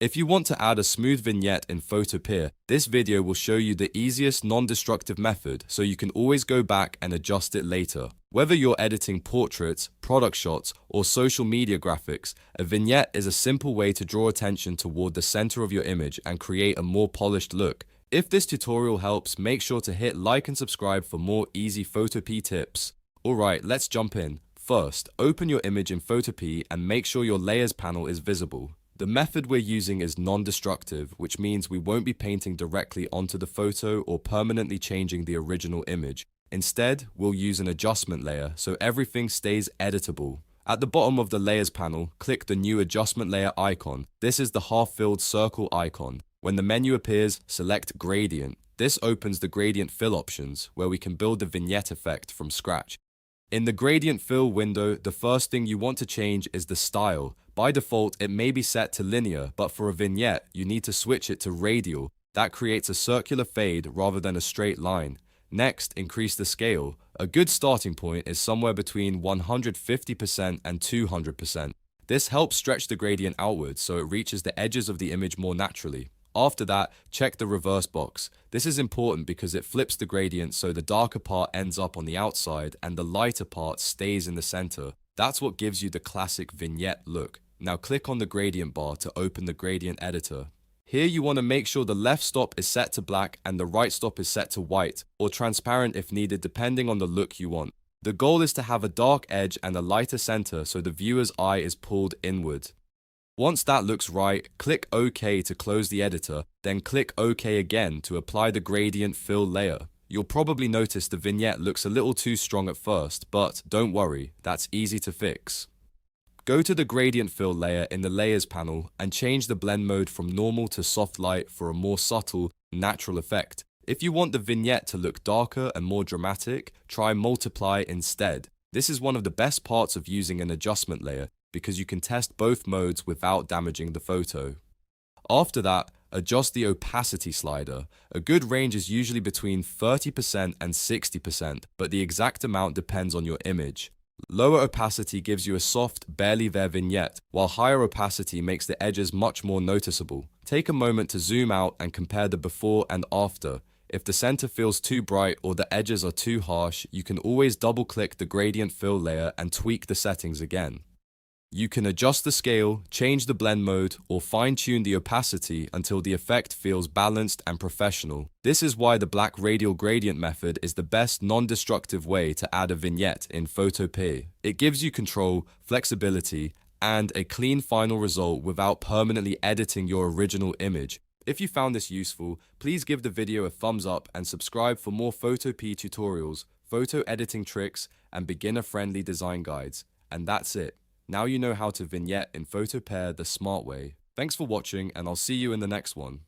If you want to add a smooth vignette in Photopea, this video will show you the easiest non-destructive method so you can always go back and adjust it later. Whether you're editing portraits, product shots, or social media graphics, a vignette is a simple way to draw attention toward the center of your image and create a more polished look. If this tutorial helps, make sure to hit like and subscribe for more easy Photopea tips. Alright, let's jump in. First, open your image in Photopea and make sure your layers panel is visible. The method we're using is non-destructive, which means we won't be painting directly onto the photo or permanently changing the original image. Instead, we'll use an adjustment layer so everything stays editable. At the bottom of the layers panel, click the new adjustment layer icon. This is the half-filled circle icon. When the menu appears, select Gradient. This opens the Gradient Fill options, where we can build the vignette effect from scratch. In the Gradient Fill window, the first thing you want to change is the style. By default, it may be set to linear, but for a vignette, you need to switch it to radial. That creates a circular fade rather than a straight line. Next, increase the scale. A good starting point is somewhere between 150% and 200%. This helps stretch the gradient outwards so it reaches the edges of the image more naturally. After that, check the reverse box. This is important because it flips the gradient so the darker part ends up on the outside and the lighter part stays in the center. That's what gives you the classic vignette look. Now click on the gradient bar to open the gradient editor. Here you want to make sure the left stop is set to black and the right stop is set to white, or transparent if needed depending on the look you want. The goal is to have a dark edge and a lighter center so the viewer's eye is pulled inward. Once that looks right, click OK to close the editor, then click OK again to apply the gradient fill layer. You'll probably notice the vignette looks a little too strong at first, but don't worry, that's easy to fix. Go to the gradient fill layer in the layers panel and change the blend mode from normal to soft light for a more subtle, natural effect. If you want the vignette to look darker and more dramatic, try multiply instead. This is one of the best parts of using an adjustment layer because you can test both modes without damaging the photo. After that, adjust the opacity slider. A good range is usually between 30% and 60%, but the exact amount depends on your image. Lower opacity gives you a soft, barely there vignette, while higher opacity makes the edges much more noticeable. Take a moment to zoom out and compare the before and after. If the center feels too bright or the edges are too harsh, you can always double-click the gradient fill layer and tweak the settings again. You can adjust the scale, change the blend mode, or fine-tune the opacity until the effect feels balanced and professional. This is why the black radial gradient method is the best non-destructive way to add a vignette in Photopea. It gives you control, flexibility, and a clean final result without permanently editing your original image. If you found this useful, please give the video a thumbs up and subscribe for more Photopea tutorials, photo editing tricks, and beginner-friendly design guides. And that's it. Now you know how to vignette in Photopea the smart way. Thanks for watching, and I'll see you in the next one.